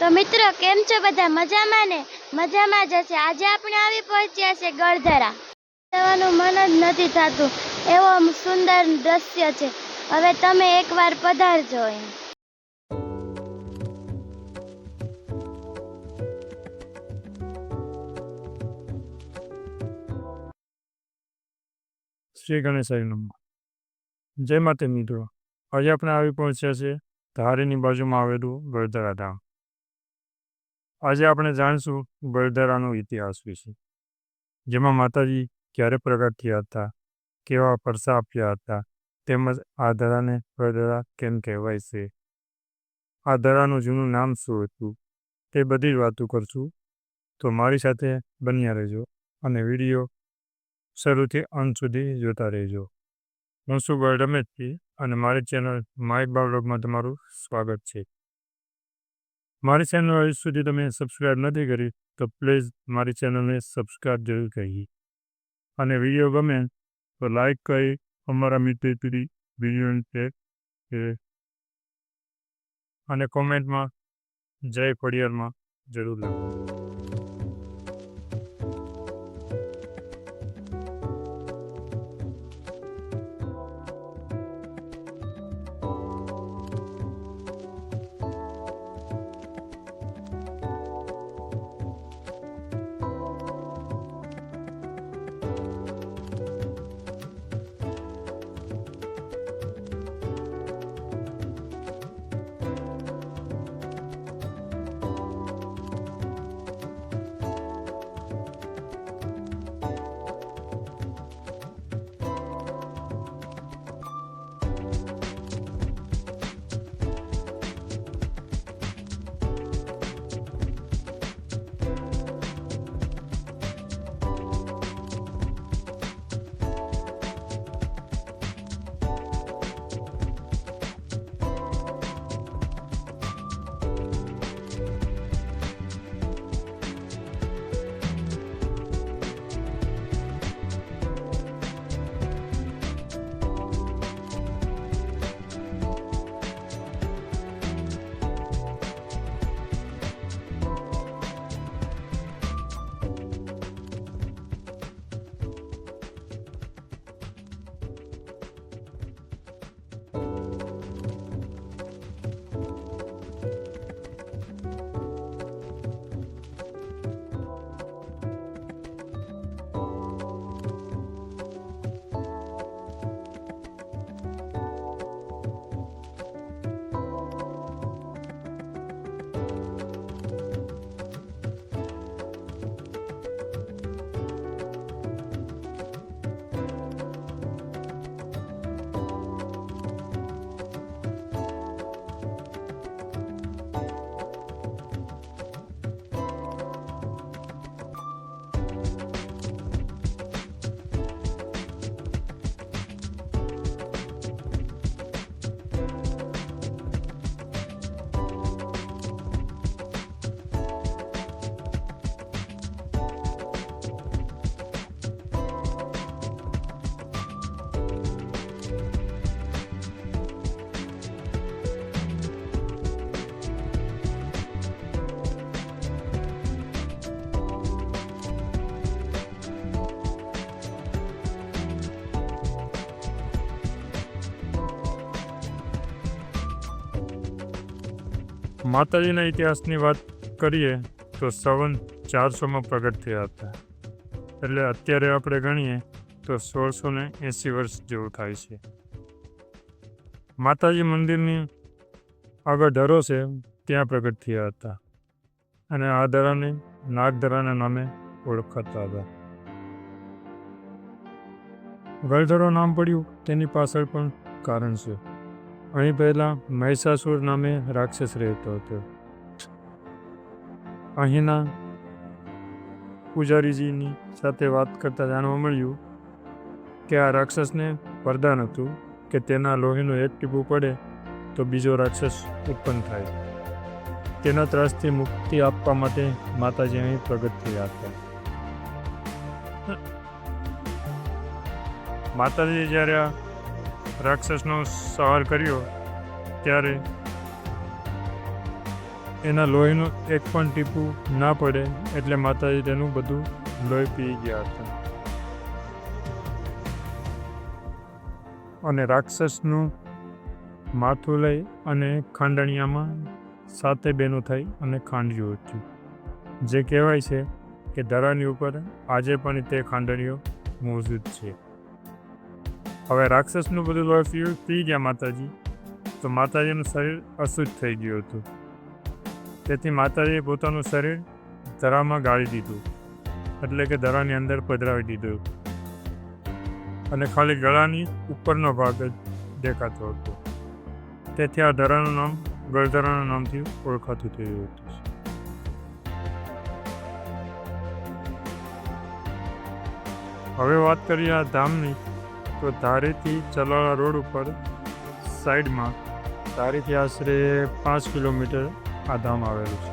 તો મિત્રો કેમ છો બધા? મજામાં ને? મજામાં જ હશે. આજે આપણે આવી પહોંચ્યા છે ગળધરા. જવાનું મન જ નથી થતું, એવો સુંદર દ્રશ્ય છે. હવે તમે એકવાર પધારજો અહીં. શ્રી ગણેશાય નમઃ. જય માતા મિત્રો. આજે આપણે આવી પહોંચ્યા છે ધારીની બાજુમાં આવેલું ગળધરા ધામ. આજે આપણે જાણીશું ગળધરાનો ઇતિહાસ વિશે, જેમાં માતાજી ક્યારે પ્રગટ થયા હતા, કેવા પરસા આપ્યા હતા, તેમજ આ ધરાને ગળધરા કેમ કહેવાય છે, આ ધરાનું જૂનું નામ શું હતું, તે બધી જ વાતો કરશું. તો મારી સાથે બન્યા રહેજો અને વિડીયો શરૂથી અંત સુધી જોતા રહેજો. હું છું રમેશજી અને મારી ચેનલ માઇક બાવલોગમાં તમારું સ્વાગત છે. મારી ચેનલ હજુ સુધી તમે સબસ્ક્રાઈબ નથી કરી તો પ્લીઝ મારી ચેનલને સબસ્ક્રાઈબ જરૂર કરી અને વિડીયો ગમે તો લાઈક કરી અમારા મિત્ર સુધી વિડીયોને શેર અને કોમેન્ટમાં જય ખોડિયારમાં જરૂર લખો. માતાજીના ઇતિહાસની વાત કરીએ તો સંવત 400માં પ્રગટ થયા હતા, એટલે અત્યારે આપણે ગણીએ તો 1680 વર્ષ જેવું થાય છે. માતાજી મંદિરની આગળ ધરો છે ત્યાં પ્રગટ થયા હતા અને આ ધરાને નાગધરાના નામે ઓળખાતા હતા. ગળધરો નામ પડ્યું તેની પાછળ પણ કારણ છે. અહીં પહેલાં મહિષાસુર નામે રાક્ષસ રહેતો હતો. અહીંના પૂજારીજીની સાથે વાત કરતાં જાણવા મળ્યું કે આ રાક્ષસને વરદાન હતું કે તેના લોહીનું એક ટીપું પડે તો બીજો રાક્ષસ ઉત્પન્ન થાય. તેના ત્રાસથી મુક્તિ આપવા માટે માતાજી અહીં પ્રગટ થયા હતા. માતાજી જ્યારે આ રાક્ષસનો સંહાર કર્યો ત્યારે એના લોહીનું એક પણ ટીપું ના પડે એટલે માતાજી તેનું બધું લોહી પી ગયા હતા. અને રાક્ષસનું માથું લઈ અને ખાંડણિયામાં સાતે બેનું થઈ અને ખાંડ્યું હતું. જે કહેવાય છે કે ધરાની ઉપર આજે પણ તે ખાંડણીઓ મોજૂદ છે. હવે રાક્ષસનું બધું લોહી પી ગયા માતાજી, તો માતાજીનું શરીર અશુદ્ધ થઈ ગયું હતું. તેથી માતાજીએ પોતાનું શરીર ધરામાં ગાળી દીધું, એટલે કે ધરાની અંદર પધરાવી દીધું, અને ખાલી ગળાની ઉપરનો ભાગ જ દેખાતો હતો. તેથી આ ધરાનું નામ ગળધરાના નામથી ઓળખાતું થયું હતું. હવે વાત કરીએ આ ધામની, તો ધારીથી ચલાળા રોડ ઉપર સાઈડમાં ધારીથી આશરે 5 કિલોમીટર આ ધામ આવેલું છે.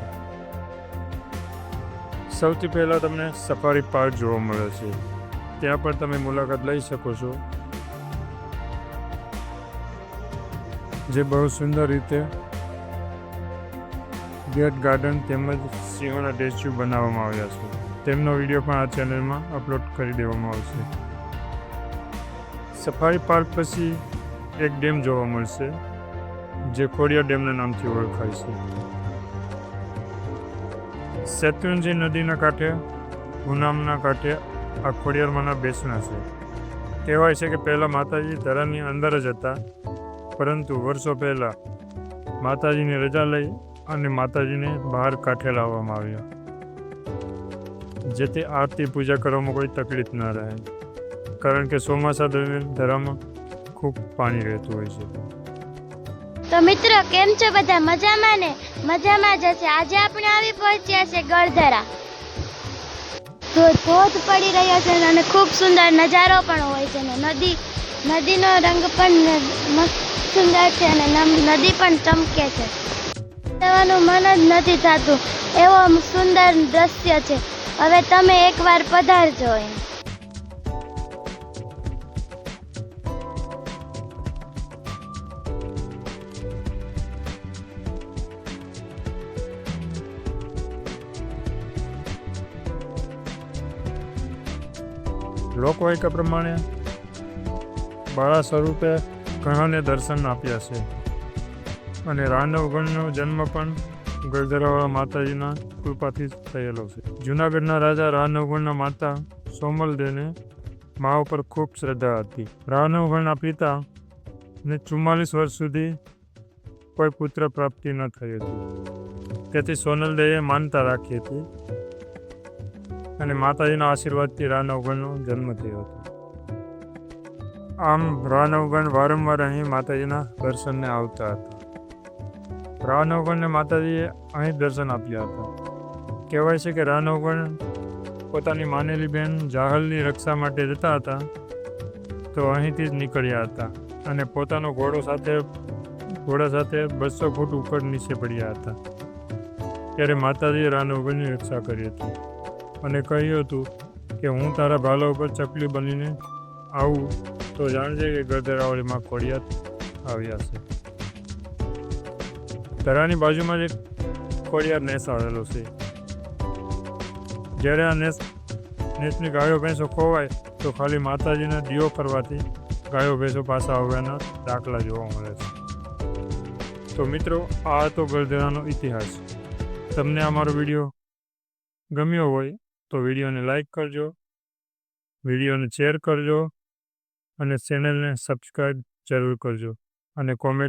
સૌથી પહેલાં તમને સફારી પાર્ક જોવા મળે છે. ત્યાં પણ તમે મુલાકાત લઈ શકો છો, જે બહુ સુંદર રીતે ગેટ ગાર્ડન તેમજ સિંહોના સ્ટેચ્યુ બનાવવામાં આવ્યા છે. તેમનો વિડીયો પણ આ ચેનલમાં અપલોડ કરી દેવામાં આવશે. સફારી પાર્ક પછી એક ડેમ જોવા મળશે, જે ખોડિયાર ડેમના નામથી ઓળખાય છે. શેત્રુંજી નદીના કાંઠે ઉનામના કાંઠે આ ખોડિયારમાંના બેસણા છે. કહેવાય છે કે પહેલાં માતાજી ધરાની અંદર જ હતા, પરંતુ વર્ષો પહેલાં માતાજીની રજા લઈ અને માતાજીને બહાર કાંઠે લાવવામાં આવ્યા, જેથી આરતી પૂજા કરવામાં કોઈ તકલીફ ન રહે, કારણ કે ચોમાસા દરમિયાન ધરામાં ખૂબ પાણી રહેતું હોય છે. તો મિત્રો કેમ છો બધા? મજામાં ને? મજામાં જ હશે. આજે આપણે આવી પહોંચ્યા છે ગળધરા. તો ધોધ પડી રહ્યો છે અને ખૂબ સુંદર નજારો પણ હોય છે, ને નદીનો રંગ પણ મસ્ત સુંદર છે, અને નદી પણ ચમકે છે. જવાનું મન જ નથી થતું, એવો સુંદર દ્રશ્ય છે. હવે તમે એકવાર પધારજો. લોકવાયકા પ્રમાણે બાળા સ્વરૂપે ઘણાને દર્શન આપ્યા છે, અને રાનવગણનો જન્મ પણ ગળધરાવાળા માતાજીના કૃપાથી જ થયેલો છે. જૂનાગઢના રાજા રાનવગણના માતા સોમલદેવને મા ઉપર ખૂબ શ્રદ્ધા હતી. રાનવગણના પિતાને 44 વર્ષ સુધી કોઈ પુત્ર પ્રાપ્તિ ન થઈ હતી. તેથી સોનલદેવે માનતા રાખી હતી, અને માતાજીના આશીર્વાદથી રાનવગણનો જન્મ થયો હતો. આમ રાનવગણ વારંવાર અહીં માતાજીના દર્શનને આવતા હતા. રાનવગણને માતાજીએ અહીં દર્શન આપ્યા હતા. કહેવાય છે કે રાનવગણ પોતાની માનેલી બહેન જાહલની રક્ષા માટે જતા હતા, તો અહીંથી જ નીકળ્યા હતા, અને પોતાનો ઘોડા સાથે 200 ફૂટ ઉપર નીચે પડ્યા હતા. ત્યારે માતાજીએ રાનવગણની રક્ષા કરી હતી, અને કહ્યું હતું કે હું તારા ભાલા ઉપર ચકલી બનીને આવું તો જાણજે કે ગળધરાવાળીમાં ખોડિયાર આવ્યા છે. ધરાની બાજુમાં જ એક ખોડિયાર નેસ આવેલો છે. જ્યારે આ નેસની ગાયો ભેંસો ખોવાય તો ખાલી માતાજીને દીવો કરવાથી ગાયો ભેંસો પાછા આવવાના દાખલા જોવા મળે છે. તો મિત્રો, આ હતો ગળધરાનો ઇતિહાસ. તમને અમારો વિડીયો ગમ્યો હોય તો વિડીયોને લાઈક કરજો, વિડીયોને શેર કરજો, અને ચેનલને સબસ્ક્રાઈબ જરૂર કરજો, અને કોમેન્ટ